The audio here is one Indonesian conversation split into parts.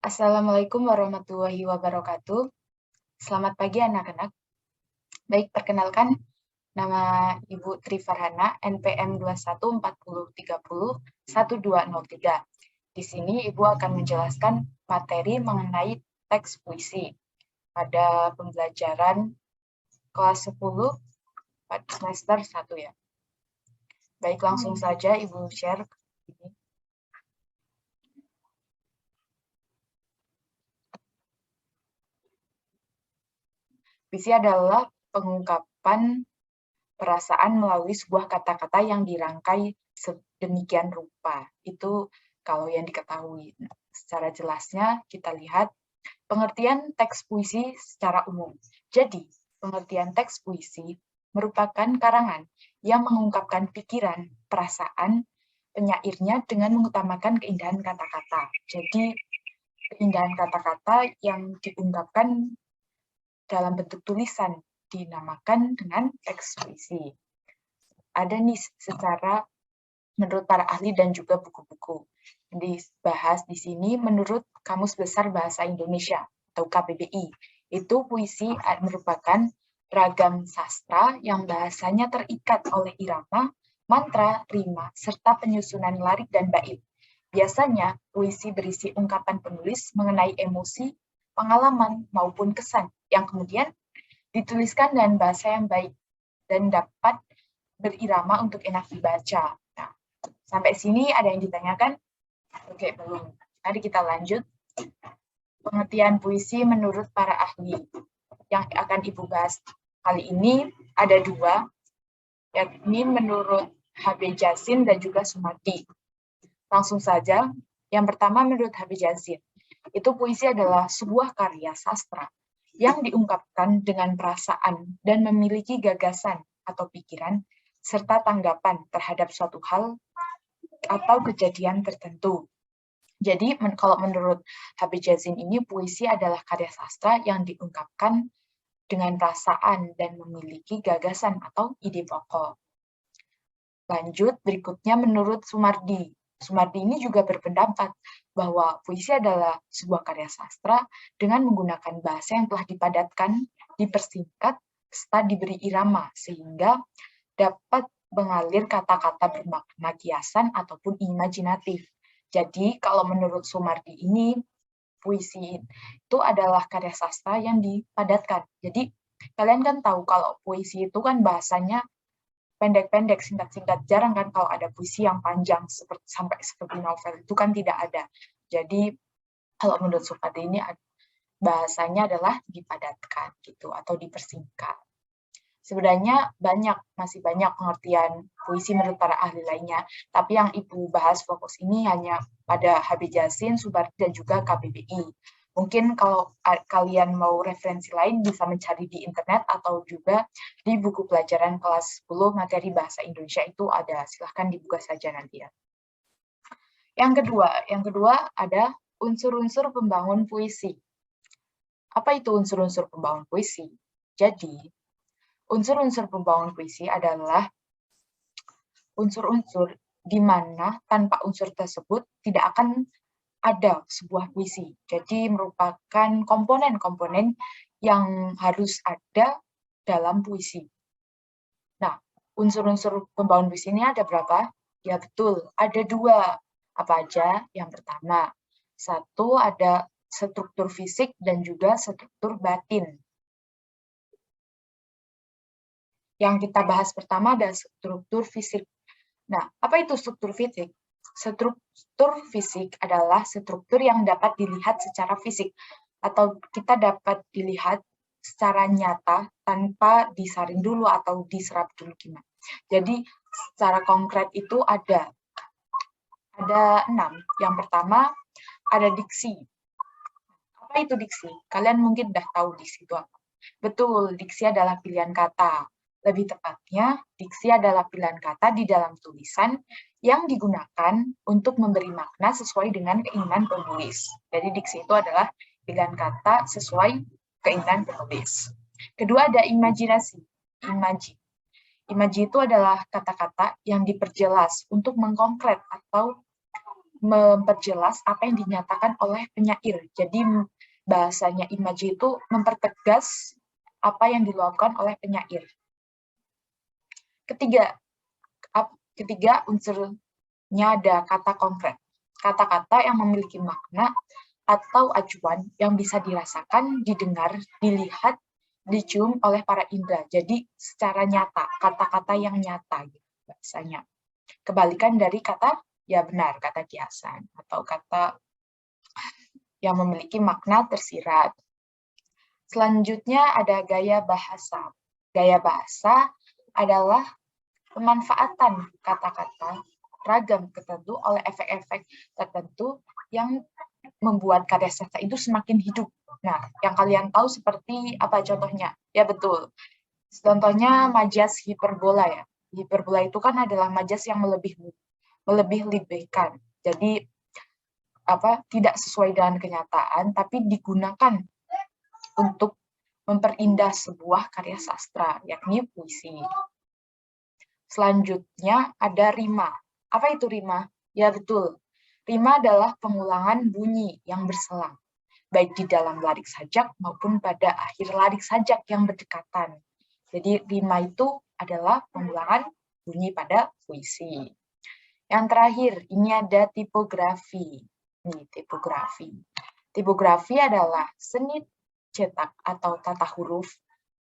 Assalamualaikum warahmatullahi wabarakatuh. Selamat pagi anak-anak. Baik, perkenalkan nama Ibu Tri Farhana, NPM 2140301203. Di sini Ibu akan menjelaskan materi mengenai teks puisi pada pembelajaran kelas 10 semester 1 ya. Baik, langsung saja Ibu share ini. Puisi adalah pengungkapan perasaan melalui sebuah kata-kata yang dirangkai sedemikian rupa. Itu kalau yang diketahui. Secara jelasnya kita lihat pengertian teks puisi secara umum. Jadi, pengertian teks puisi merupakan karangan yang mengungkapkan pikiran, perasaan penyairnya dengan mengutamakan keindahan kata-kata. Jadi, keindahan kata-kata yang diungkapkan dalam bentuk tulisan dinamakan dengan teks puisi. Ada nih secara menurut para ahli dan juga buku-buku. Dibahas di sini menurut Kamus Besar Bahasa Indonesia atau KBBI. Itu puisi merupakan ragam sastra yang bahasanya terikat oleh irama, mantra, rima, serta penyusunan larik dan bait. Biasanya, puisi berisi ungkapan penulis mengenai emosi, pengalaman, maupun kesan yang kemudian dituliskan dengan bahasa yang baik dan dapat berirama untuk enak dibaca. Nah, sampai sini ada yang ditanyakan? Oke, belum. Mari kita lanjut. Pengertian puisi menurut para ahli yang akan Ibu bahas kali ini ada dua, yakni menurut H.B. Jazin dan juga Sumardi. Langsung saja, yang pertama menurut H.B. Jazin, itu puisi adalah sebuah karya sastra yang diungkapkan dengan perasaan dan memiliki gagasan atau pikiran serta tanggapan terhadap suatu hal atau kejadian tertentu. Jadi, kalau menurut H.B. Jazin ini, puisi adalah karya sastra yang diungkapkan dengan perasaan dan memiliki gagasan atau ide pokok. Lanjut, berikutnya menurut Sumardi. Sumardi ini juga berpendapat bahwa puisi adalah sebuah karya sastra dengan menggunakan bahasa yang telah dipadatkan, dipersingkat, serta diberi irama, sehingga dapat mengalir kata-kata bermakna kiasan ataupun imajinatif. Jadi, kalau menurut Sumardi ini, puisi itu adalah karya sastra yang dipadatkan. Jadi, kalian kan tahu kalau puisi itu kan bahasanya pendek-pendek, singkat-singkat. Jarang kan kalau ada puisi yang panjang sampai seperti novel, itu kan tidak ada. Jadi, kalau menurut Sumardi ini bahasanya adalah dipadatkan gitu atau dipersingkat. Sebenarnya masih banyak pengertian puisi menurut para ahli lainnya, tapi yang Ibu bahas fokus ini hanya pada H.B. Jazin, Sumardi, dan juga KBBI. Mungkin kalau kalian mau referensi lain bisa mencari di internet atau juga di buku pelajaran kelas 10 materi bahasa Indonesia itu ada, silahkan dibuka saja nanti ya. Yang kedua ada unsur-unsur pembangun puisi. Apa itu unsur-unsur pembangun puisi? Jadi, unsur-unsur pembangun puisi adalah unsur-unsur di mana tanpa unsur tersebut tidak akan ada sebuah puisi. Jadi merupakan komponen-komponen yang harus ada dalam puisi. Nah, unsur-unsur pembangun puisi ini ada berapa? Ya betul, ada dua. Apa aja? Yang pertama, satu ada struktur fisik dan juga struktur batin. Yang kita bahas pertama ada struktur fisik. Nah, apa itu struktur fisik? Struktur fisik adalah struktur yang dapat dilihat secara fisik atau kita dapat dilihat secara nyata tanpa disaring dulu atau diserap dulu gimana. Jadi secara konkret itu ada 6. Yang pertama ada diksi. Apa itu diksi? Kalian mungkin udah tahu diksi itu apa. Betul, diksi adalah pilihan kata. Lebih tepatnya, diksi adalah pilihan kata di dalam tulisan yang digunakan untuk memberi makna sesuai dengan keinginan penulis. Jadi diksi itu adalah pilihan kata sesuai keinginan penulis. Kedua ada imajinasi. Imaji itu adalah kata-kata yang diperjelas untuk mengkonkret atau memperjelas apa yang dinyatakan oleh penyair. Jadi bahasanya imaji itu mempertegas apa yang dilakukan oleh penyair. Ketiga unsurnya ada kata konkret. Kata-kata yang memiliki makna atau acuan yang bisa dirasakan, didengar, dilihat, dicium oleh para indera. Jadi secara nyata, kata-kata yang nyata gitu bahasanya. Kebalikan dari kata ya benar, kata kiasan atau kata yang memiliki makna tersirat. Selanjutnya ada gaya bahasa. Gaya bahasa adalah pemanfaatan kata-kata ragam tertentu oleh efek-efek tertentu yang membuat karya sastra itu semakin hidup. Nah, yang kalian tahu seperti apa contohnya? Ya betul. Contohnya majas hiperbola ya. Hiperbola itu kan adalah majas yang melebih-lebihkan. Jadi tidak sesuai dengan kenyataan, tapi digunakan untuk memperindah sebuah karya sastra, yakni puisi. Selanjutnya ada rima. Apa itu rima? Ya betul. Rima adalah pengulangan bunyi yang berselang, baik di dalam larik sajak maupun pada akhir larik sajak yang berdekatan. Jadi rima itu adalah pengulangan bunyi pada puisi. Yang terakhir, ini ada tipografi. Nih, tipografi. Tipografi adalah seni cetak atau tata huruf,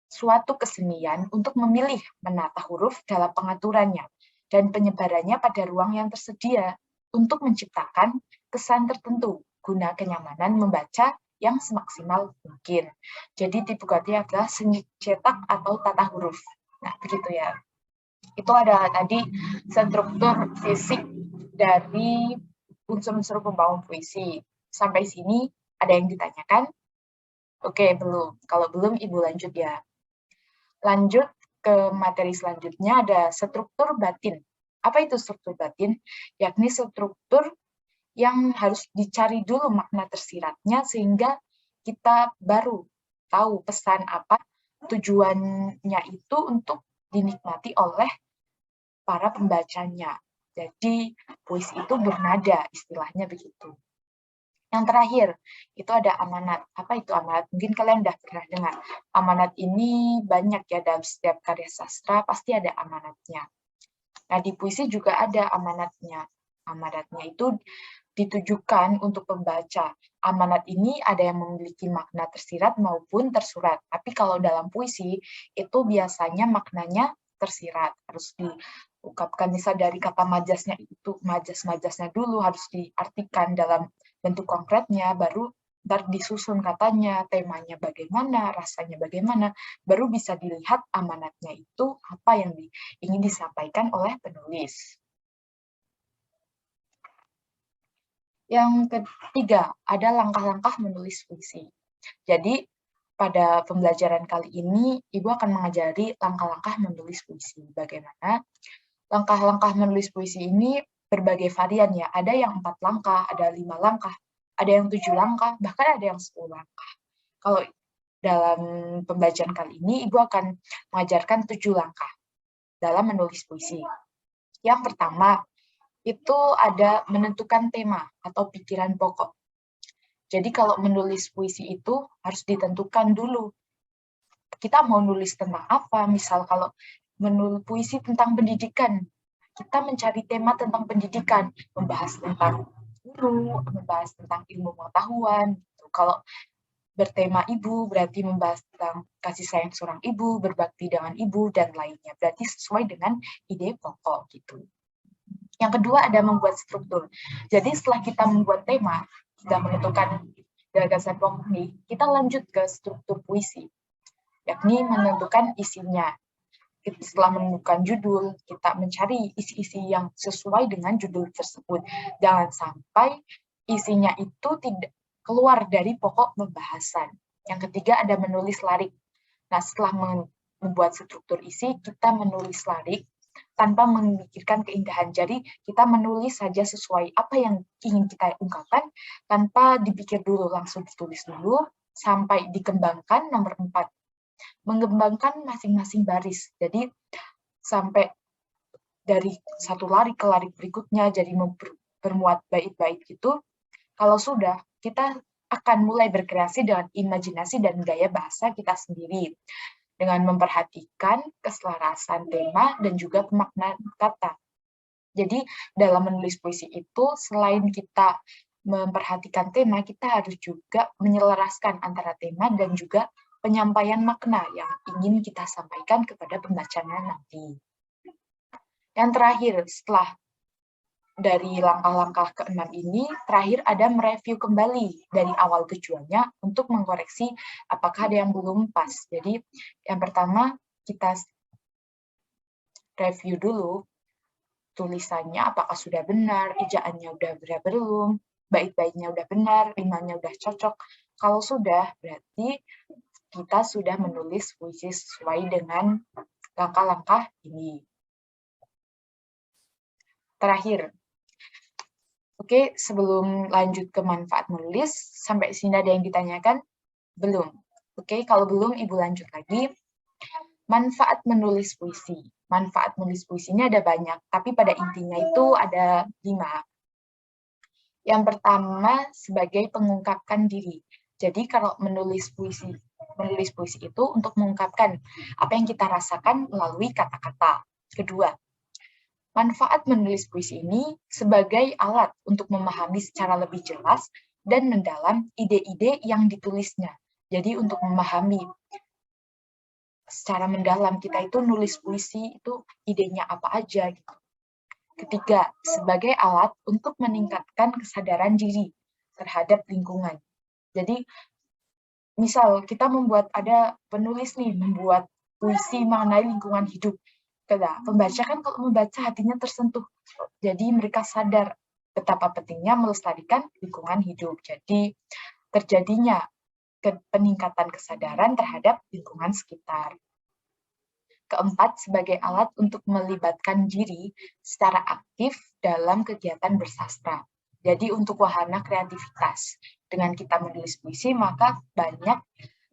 suatu kesenian untuk memilih menata huruf dalam pengaturannya dan penyebarannya pada ruang yang tersedia untuk menciptakan kesan tertentu guna kenyamanan membaca yang semaksimal mungkin. Jadi tipografi adalah seni cetak atau tata huruf. Nah, begitu ya. Itu ada tadi struktur fisik dari unsur-unsur pembangun puisi. Sampai sini ada yang ditanyakan? Oke, belum. Kalau belum, Ibu lanjut ya. Lanjut ke materi selanjutnya ada struktur batin. Apa itu struktur batin? Yakni struktur yang harus dicari dulu makna tersiratnya sehingga kita baru tahu pesan apa, tujuannya itu untuk dinikmati oleh para pembacanya. Jadi puisi itu bernada, istilahnya begitu. Yang terakhir, itu ada amanat. Apa itu amanat? Mungkin kalian udah pernah dengar. Amanat ini banyak ya dalam setiap karya sastra, pasti ada amanatnya. Nah, di puisi juga ada amanatnya. Amanatnya itu ditujukan untuk pembaca. Amanat ini ada yang memiliki makna tersirat maupun tersurat. Tapi kalau dalam puisi, itu biasanya maknanya tersirat. Harus diungkapkan, misal dari kata majasnya itu, majas-majasnya dulu harus diartikan dalam bentuk konkretnya, baru disusun katanya, temanya bagaimana, rasanya bagaimana, baru bisa dilihat amanatnya itu apa yang ingin disampaikan oleh penulis. Yang ketiga, ada langkah-langkah menulis puisi. Jadi, pada pembelajaran kali ini, Ibu akan mengajari langkah-langkah menulis puisi. Bagaimana? Langkah-langkah menulis puisi ini berbagai varian ya. Ada yang 4 langkah, ada 5 langkah, ada yang 7 langkah, bahkan ada yang 10 langkah. Kalau dalam pembelajaran kali ini, Ibu akan mengajarkan 7 langkah dalam menulis puisi. Yang pertama, itu ada menentukan tema atau pikiran pokok. Jadi kalau menulis puisi itu harus ditentukan dulu. Kita mau nulis tentang apa? Misal kalau menulis puisi tentang pendidikan, kita mencari tema tentang pendidikan, membahas tentang guru, membahas tentang ilmu pengetahuan. Kalau bertema ibu, berarti membahas tentang kasih sayang seorang ibu, berbakti dengan ibu, dan lainnya. Berarti sesuai dengan ide pokok gitu. Yang kedua ada membuat struktur. Jadi setelah kita membuat tema, sudah menentukan gagasan pokok nih, kita lanjut ke struktur puisi, yakni menentukan isinya. Setelah menemukan judul, kita mencari isi-isi yang sesuai dengan judul tersebut. Jangan sampai isinya itu tidak keluar dari pokok pembahasan. Yang ketiga ada menulis larik. Nah, setelah membuat struktur isi, kita menulis larik tanpa memikirkan keindahan. Jadi, kita menulis saja sesuai apa yang ingin kita ungkapkan, tanpa dipikir dulu, langsung ditulis dulu, sampai dikembangkan. Nomor 4, mengembangkan masing-masing baris. Jadi sampai dari satu larik ke larik berikutnya, jadi bermuat bait-bait itu, kalau sudah, kita akan mulai berkreasi dengan imajinasi dan gaya bahasa kita sendiri, dengan memperhatikan keselarasan tema dan juga pemaknaan kata. Jadi, dalam menulis puisi itu, selain kita memperhatikan tema, kita harus juga menyelaraskan antara tema dan juga penyampaian makna yang ingin kita sampaikan kepada pembacanya nanti. Yang terakhir, setelah dari langkah-langkah ke-6 ini, terakhir ada mereview kembali dari awal tujuannya untuk mengkoreksi apakah ada yang belum pas. Jadi, yang pertama, kita review dulu tulisannya apakah sudah benar, ejaannya udah benar belum, bait-baitnya udah benar, rimanya udah cocok. Kalau sudah, berarti kita sudah menulis puisi sesuai dengan langkah-langkah ini. Terakhir, oke, sebelum lanjut ke manfaat menulis, sampai sini ada yang ditanyakan? Belum. Oke, kalau belum, Ibu lanjut lagi. Manfaat menulis puisi. Manfaat menulis puisinya ada banyak, tapi pada intinya itu ada 5. Yang pertama, sebagai pengungkapkan diri. Jadi kalau menulis puisi itu untuk mengungkapkan apa yang kita rasakan melalui kata-kata. Kedua, manfaat menulis puisi ini sebagai alat untuk memahami secara lebih jelas dan mendalam ide-ide yang ditulisnya. Jadi untuk memahami secara mendalam kita itu nulis puisi itu idenya apa aja gitu. Ketiga, sebagai alat untuk meningkatkan kesadaran diri terhadap lingkungan. Jadi, misal kita ada penulis nih, membuat puisi mengenai lingkungan hidup. Pembaca kan kalau membaca hatinya tersentuh. Jadi mereka sadar betapa pentingnya melestarikan lingkungan hidup. Jadi, terjadinya peningkatan kesadaran terhadap lingkungan sekitar. Keempat, sebagai alat untuk melibatkan diri secara aktif dalam kegiatan bersastra. Jadi untuk wahana kreativitas. Dengan kita menulis puisi, maka banyak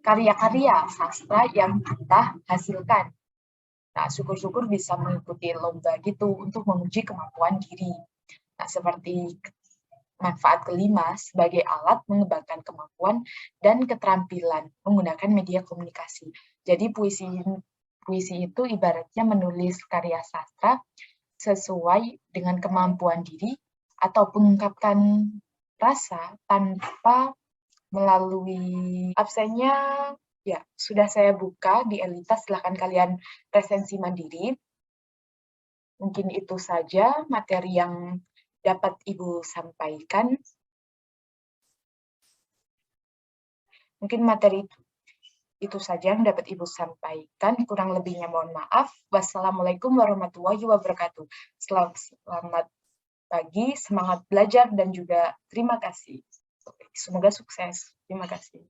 karya-karya sastra yang kita hasilkan. Nah, syukur-syukur bisa mengikuti lomba gitu untuk menguji kemampuan diri. Nah, seperti manfaat kelima, sebagai alat mengembangkan kemampuan dan keterampilan menggunakan media komunikasi. Jadi puisi itu ibaratnya menulis karya sastra sesuai dengan kemampuan diri atau mengungkapkan rasa tanpa melalui absennya. Ya, sudah saya buka di Elita, silahkan kalian resensi mandiri. Mungkin itu saja materi yang dapat Ibu sampaikan. Mungkin materi itu saja yang dapat Ibu sampaikan. Kurang lebihnya mohon maaf. Wassalamualaikum warahmatullahi wabarakatuh. Selamat pagi, semangat belajar, dan juga terima kasih. Semoga sukses. Terima kasih.